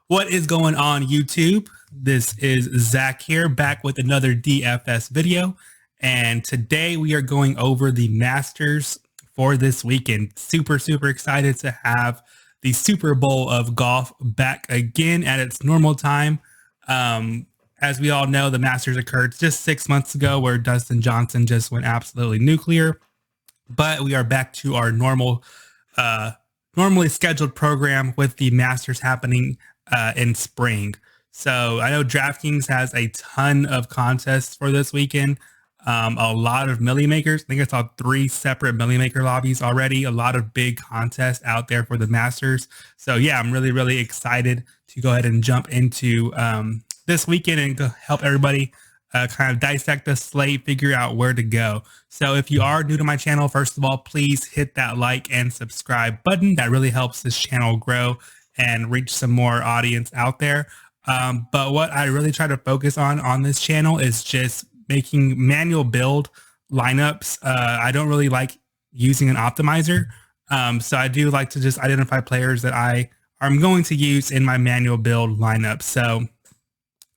What is going on YouTube? This is Zach here, back with another DFS video. And today we are going over the Masters for this weekend. Super excited to have the Super Bowl of golf back again at its normal time. As we all know, the Masters occurred just 6 months ago where Dustin Johnson just went absolutely nuclear. But we are back to our normally scheduled program with the Masters happening in spring. So I know Draftkings has a ton of contests for this weekend. A lot of Millie Makers. I think I saw 3 separate Millie Maker lobbies already. A lot of big contests out there for the Masters. So yeah, I'm really excited to go ahead and jump into this weekend and go help everybody kind of dissect the slate, figure out where to go. So if you are new to my channel, first of all, please hit that like and subscribe button. That really helps this channel grow and reach some more audience out there. But what I really try to focus on this channel is just making manual build lineups. I don't really like using an optimizer. So I do like to just identify players that I'm going to use in my manual build lineup. So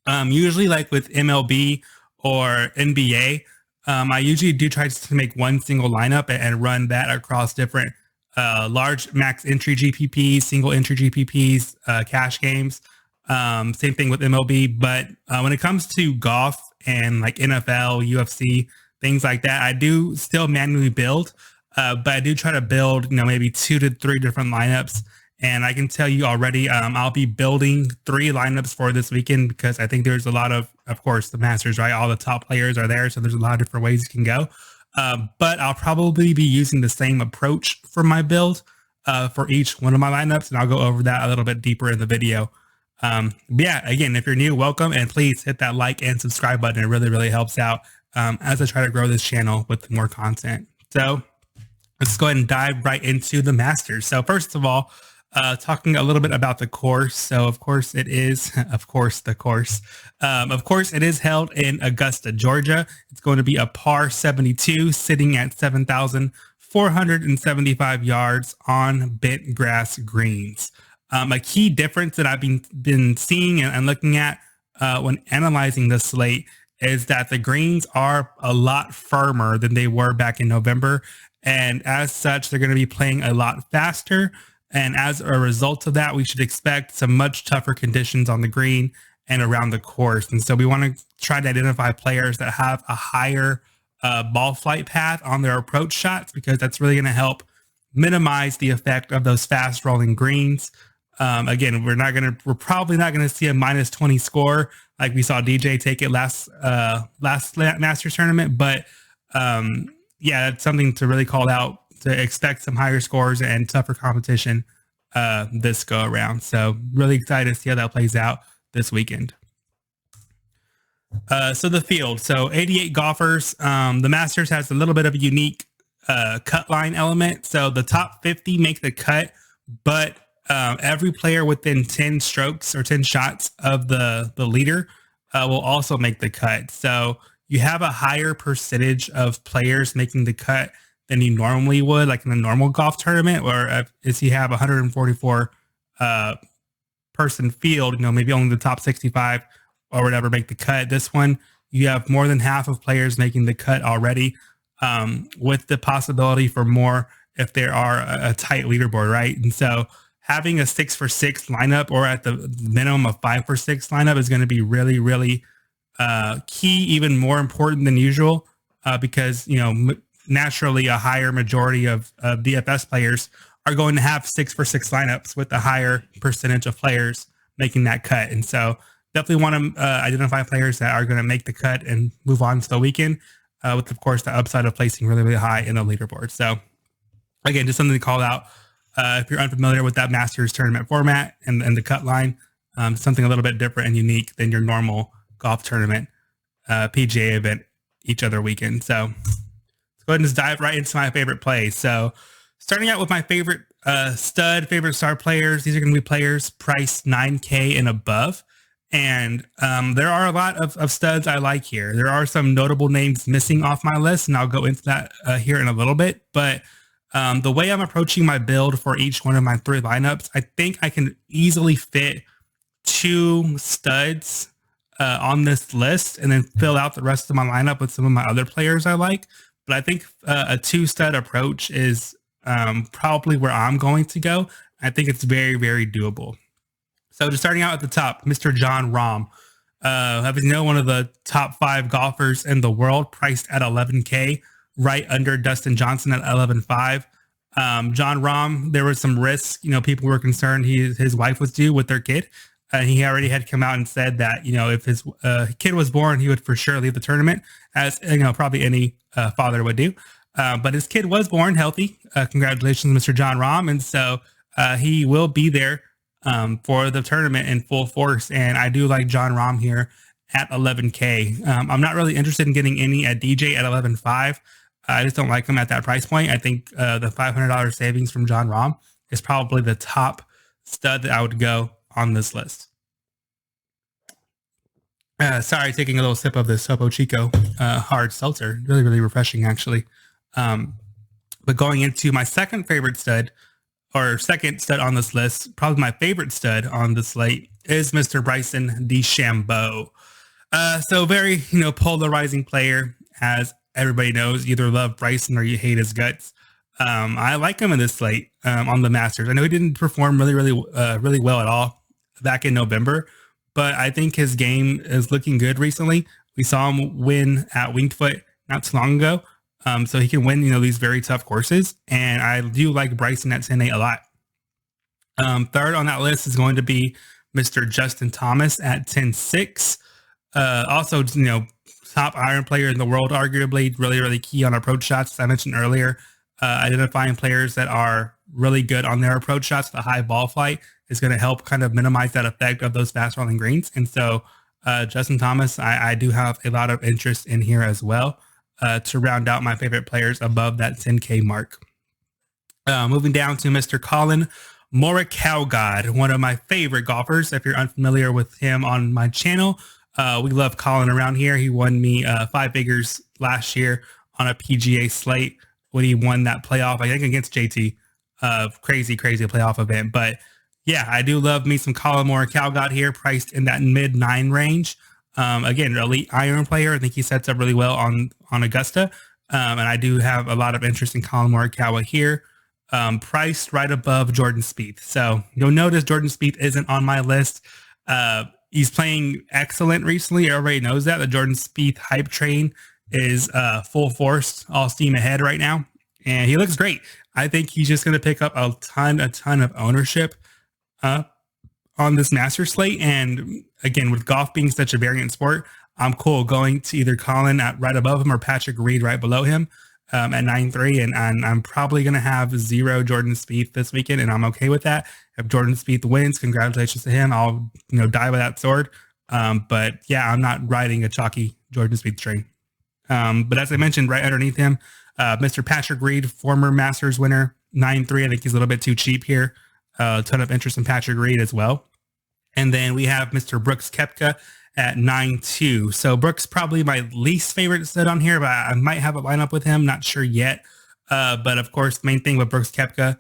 usually like with MLB or NBA, I usually do try to make one single lineup and run that across different large max entry GPPs, single entry GPPs, cash games. Same thing with MLB. But when it comes to golf and like NFL, UFC, things like that, I do still manually build, but I do try to build, maybe 2 to 3 different lineups. And I can tell you already, I'll be building 3 lineups for this weekend because I think there's a lot of course, the Masters, right? All the top players are there. So there's a lot of different ways you can go. But I'll probably be using the same approach for my build for each one of my lineups. And I'll go over that a little bit deeper in the video. Yeah, again, if you're new, welcome. And please hit that like and subscribe button. It really helps out as I try to grow this channel with more content. So let's go ahead and dive right into the Masters. So first of all, talking a little bit about the course. So of course it is, of course it is held in Augusta, Georgia. It's going to be a par 72 sitting at 7,475 yards on bent grass greens. A key difference that I've been seeing and looking at when analyzing the slate is that the greens are a lot firmer than they were back in November. And as such, they're going to be playing a lot faster. And as a result of that, we should expect some much tougher conditions on the green and around the course. And so we want to try to identify players that have a higher ball flight path on their approach shots, because that's really going to help minimize the effect of those fast rolling greens. Again, we're probably not going to see a -20 score like we saw DJ take it last Masters tournament. But yeah, that's something to really call out, to expect some higher scores and tougher competition this go around. So really excited to see how that plays out this weekend. So the field, so 88 golfers. The Masters has a little bit of a unique cut line element. So the top 50 make the cut, but every player within 10 strokes or 10 shots of the leader will also make the cut. So you have a higher percentage of players making the cut than you normally would, like in a normal golf tournament, where if you have 144 person field, maybe only the top 65 or whatever make the cut. This one, you have more than half of players making the cut already, with the possibility for more if there are a tight leaderboard, right? And so having a 6 for 6 lineup, or at the minimum a 5 for 6 lineup, is going to be really key, even more important than usual, because naturally a higher majority of DFS players are going to have 6 for 6 lineups with a higher percentage of players making that cut. And so definitely want to identify players that are going to make the cut and move on to the weekend, with of course the upside of placing really high in the leaderboard. So again, just something to call out if you're unfamiliar with that Masters tournament format and the cut line. Something a little bit different and unique than your normal golf tournament PGA event each other weekend. So go ahead and just dive right into my favorite plays. So starting out with my favorite favorite star players. These are going to be players priced $9K and above. And there are a lot of studs I like here. There are some notable names missing off my list, and I'll go into that here in a little bit. But the way I'm approaching my build for each one of my 3 lineups, I think I can easily fit two studs on this list and then fill out the rest of my lineup with some of my other players I like. But I think a two stud approach is probably where I'm going to go. I think it's very, very doable. So just starting out at the top, Mr. Jon Rahm. Having you know, one of the top 5 golfers in the world, priced at 11K, right under Dustin Johnson at 11.5. Jon Rahm, there was some risks. You know, people were concerned his wife was due with their kid. He already had come out and said that, you know, if his kid was born, he would for sure leave the tournament, as you know, probably any father would do. But his kid was born healthy. Congratulations, Mr. Jon Rahm, and so he will be there for the tournament in full force. And I do like Jon Rahm here at 11K. I'm not really interested in getting any at DJ at 11.5. I just don't like him at that price point. I think the $500 savings from Jon Rahm is probably the top stud that I would go on this list. Sorry, taking a little sip of this Topo Chico hard seltzer. Really, really refreshing, actually. But going into my second favorite stud, or second stud on this list, probably my favorite stud on the slate, is Mr. Bryson DeChambeau. So very, you know, polarizing player, as everybody knows. You either love Bryson or you hate his guts. I like him in this slate on the Masters. I know he didn't perform really well at all back in November, but I think his game is looking good recently. We saw him win at Winged Foot not too long ago. So he can win, you know, these very tough courses. And I do like Bryson at 10-8 a lot. Third on that list is going to be Mr. Justin Thomas at 10-6. Also, you know, top iron player in the world, arguably really key on approach shots. As I mentioned earlier, identifying players that are really good on their approach shots, the high ball flight is going to help kind of minimize that effect of those fast rolling greens. And so Justin Thomas, I do have a lot of interest in here as well to round out my favorite players above that 10K mark. Moving down to Mr. Colin Morikawa, one of my favorite golfers. If you're unfamiliar with him on my channel, we love Colin around here. He won me 5 figures last year on a PGA slate when he won that playoff, I think against JT. Crazy playoff event. But yeah, I do love me some Colin Morikawa here, priced in that mid-9 range. Again, elite iron player. I think he sets up really well on Augusta. And I do have a lot of interest in Colin Morikawa here, priced right above Jordan Spieth. So you'll notice Jordan Spieth isn't on my list. He's playing excellent recently. Everybody knows that. The Jordan Spieth hype train is full force, all steam ahead right now. And he looks great. I think he's just going to pick up a ton of ownership on this master slate. And again, with golf being such a variant sport, I'm cool going to either Colin at right above him or Patrick Reed right below him at 9.3. And I'm probably going to have 0 Jordan Spieth this weekend, and I'm okay with that. If Jordan Spieth wins, congratulations to him. I'll, you know, die by that sword. But yeah, I'm not riding a chalky Jordan Spieth train. But as I mentioned, right underneath him, Mr. Patrick Reed, former Masters winner, 9.3. I think he's a little bit too cheap here. A ton of interest in Patrick Reed as well. And then we have Mr. Brooks Koepka at 9.2. So Brooks probably my least favorite stud on here, but I might have a lineup with him. Not sure yet. But of course, main thing with Brooks Koepka,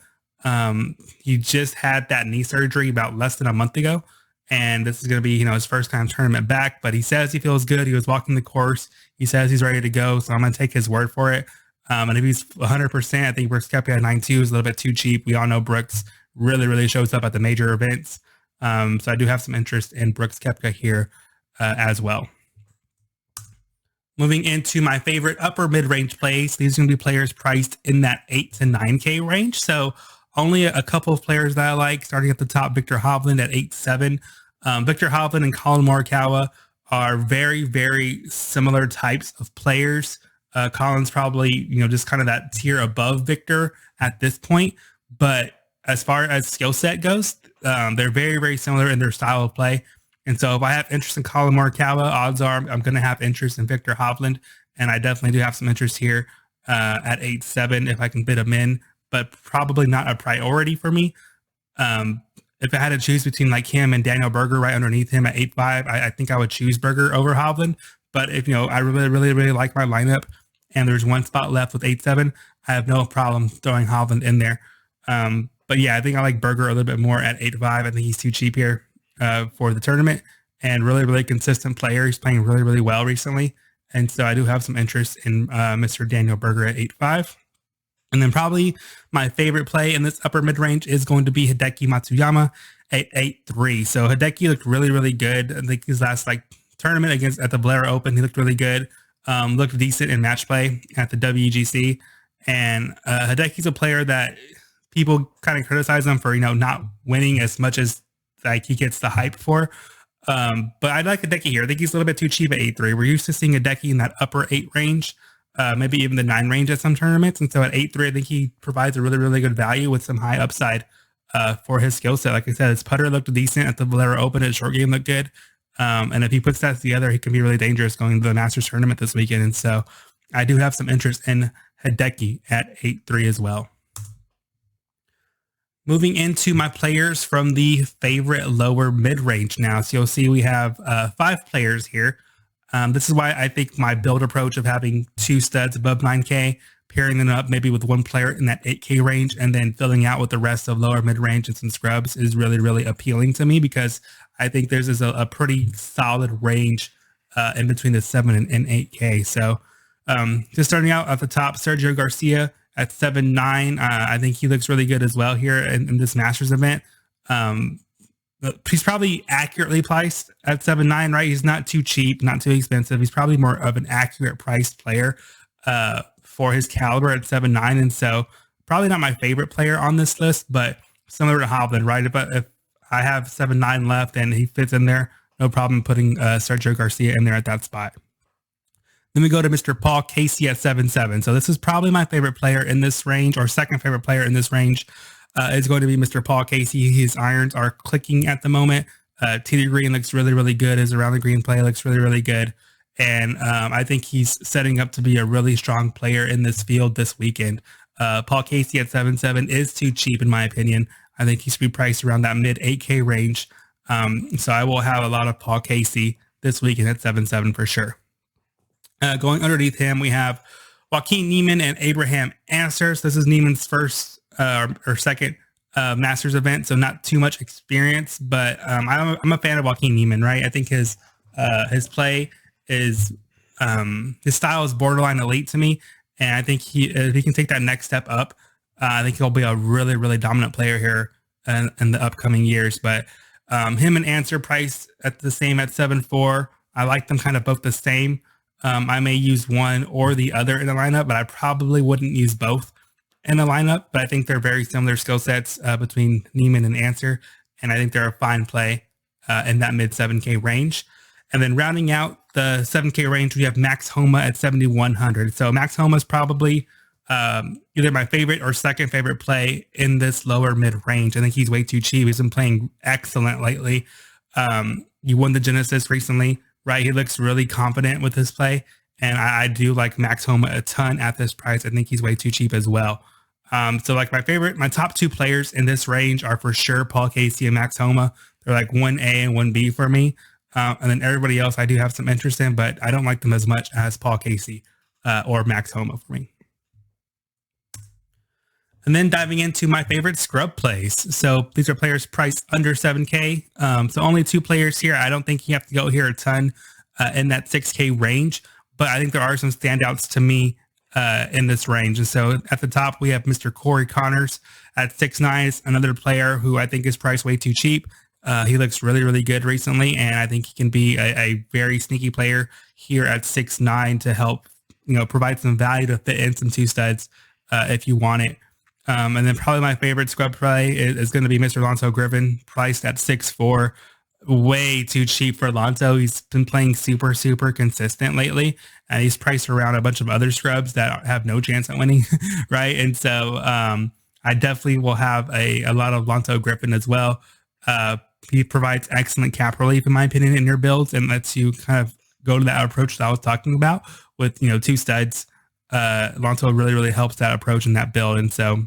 he just had that knee surgery about less than a month ago. And this is going to be, you know, his first time tournament back, but he says he feels good. He was walking the course. He says he's ready to go. So I'm going to take his word for it. And if he's 100%, I think Brooks Koepka at 9.2 is a little bit too cheap. We all know Brooks really shows up at the major events. So I do have some interest in Brooks Koepka here as well. Moving into my favorite upper mid-range plays. These are going to be players priced in that 8 to 9K range. So only a couple of players that I like. Starting at the top, Viktor Hovland at 8.7. Viktor Hovland and Colin Morikawa are very similar types of players. Colin's probably, you know, just kind of that tier above Viktor at this point. But as far as skill set goes, they're very similar in their style of play. And so if I have interest in Colin Morikawa, odds are I'm going to have interest in Viktor Hovland. And I definitely do have some interest here at 8.7 if I can bid him in, but probably not a priority for me. If I had to choose between like him and Daniel Berger right underneath him at 8.5, I think I would choose Berger over Hovland. But if, you know, I really like my lineup and there's one spot left with 8.7, I have no problem throwing Hovland in there. But yeah, I think I like Berger a little bit more at 8.5. I think he's too cheap here. for the tournament, and really consistent player. He's playing really well recently. And so I do have some interest in Mr. Daniel Berger at 8.5. And then probably my favorite play in this upper mid-range is going to be Hideki Matsuyama at 8.3. So Hideki looked really good. I think his last tournament at the Valero Open, he looked really good. Looked decent in match play at the WGC. And Hideki's a player that people kind of criticize him for, not winning as much as he gets the hype for. But I like Hideki here. I think he's a little bit too cheap at 8.3. We're used to seeing Hideki in that upper 8 range. Maybe even the 9 range at some tournaments. And so at 8.3, I think he provides a really good value with some high upside for his skill set. Like I said, his putter looked decent at the Valero Open. His short game looked good. And if he puts that together, he can be really dangerous going to the Masters tournament this weekend. And so I do have some interest in Hideki at 8.3 as well. Moving into my players from the favorite lower mid-range now. So you'll see we have 5 players here. This is why I think my build approach of having 2 studs above 9K, pairing them up maybe with 1 player in that 8K range, and then filling out with the rest of lower mid-range and some scrubs is really appealing to me, because I think there's a pretty solid range in between the 7 and 8K. So just starting out at the top, Sergio Garcia at 7.9. I think he looks really good as well here in this Masters event. He's probably accurately priced at 7.9, right? He's not too cheap, not too expensive. He's probably more of an accurate priced player for his caliber at 7.9. And so probably not my favorite player on this list, but similar to Hovland, right? If I have 7.9 left and he fits in there, no problem putting Sergio Garcia in there at that spot. Then we go to Mr. Paul Casey at 7.7. So this is probably my favorite player in this range, or second favorite player in this range. Is going to be Mr. Paul Casey. His irons are clicking at the moment. Tee to green looks really good. His around the green play looks really good. And I think he's setting up to be a really strong player in this field this weekend. Paul Casey at 7.7 is too cheap in my opinion. I think he should be priced around that mid 8K range. So I will have a lot of Paul Casey this weekend at 7.7 for sure. Going underneath him, we have Joaquin Niemann and Abraham Answers. This is Niemann's first or second Masters event, so not too much experience, but I'm a fan of Joaquin Niemann, right? I think his play is his style is borderline elite to me, and I think if he can take that next step up, I think he'll be a really dominant player here in the upcoming years. But him and Answer priced at the same at 7.4. I like them kind of both the same. I may use one or the other in the lineup, but I probably wouldn't use both in the lineup. But I think they're very similar skill sets between Niemann and Answer, and I think they're a fine play in that mid 7K range. And then rounding out the 7K range, we have Max Homa at 7,100. So Max Homa is probably either my favorite or second favorite play in this lower mid range. I think he's way too cheap. He's been playing excellent lately. You won the Genesis recently, right? He looks really confident with his play. And I do like Max Homa a ton at this price. I think he's way too cheap as well. So like my top 2 players in this range are for sure Paul Casey and Max Homa. They're like 1A and 1B for me. And then everybody else I do have some interest in, but I don't like them as much as Paul Casey or Max Homa for me. And then diving into my favorite scrub plays. So these are players priced under 7K. So only 2 players here. I don't think you have to go here a ton in that 6K range, but I think there are some standouts to me in this range. And so at the top, we have Mr. Corey Connors at 6'9", another player who I think is priced way too cheap. He looks really good recently, and I think he can be a very sneaky player here at 6'9" to help, provide some value to fit in some 2 studs if you want it. And then probably my favorite scrub play is going to be Mr. Lonzo Griffin, priced at 6'4", way too cheap for Lonzo. He's been playing super consistent lately, and he's priced around a bunch of other scrubs that have no chance at winning, right? And so I definitely will have a lot of Lonzo Griffin as well. He provides excellent cap relief, in my opinion, in your builds, and lets you kind of go to that approach that I was talking about with 2 studs. Lonzo really helps that approach in that build, and so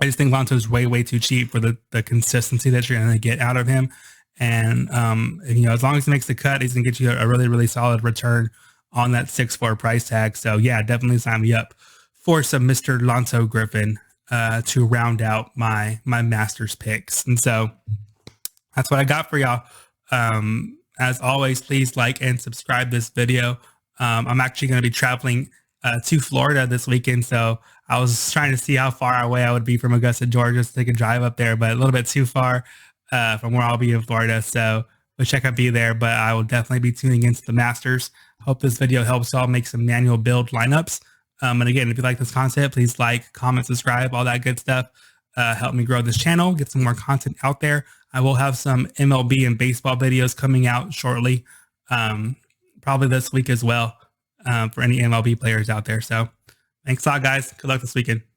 I just think Lonzo is way too cheap for the consistency that you're going to get out of him. And as long as he makes the cut, he's going to get you a really solid return on that 6'4" price tag. So yeah, definitely sign me up for some Mr. Lonzo Griffin to round out my Masters picks. And so That's what I got for y'all. As always, please like and subscribe this video. I'm actually going to be traveling to Florida this weekend, so I was trying to see how far away I would be from Augusta, Georgia, to take a drive up there, but a little bit too far from where I'll be in Florida. So wish I could be there, but I will definitely be tuning into the Masters. Hope this video helps y'all make some manual build lineups. And again, if you like this content, please like, comment, subscribe, all that good stuff. Help me grow this channel, get some more content out there. I will have some MLB and baseball videos coming out shortly, probably this week as well, for any MLB players out there. So thanks a lot, guys. Good luck this weekend.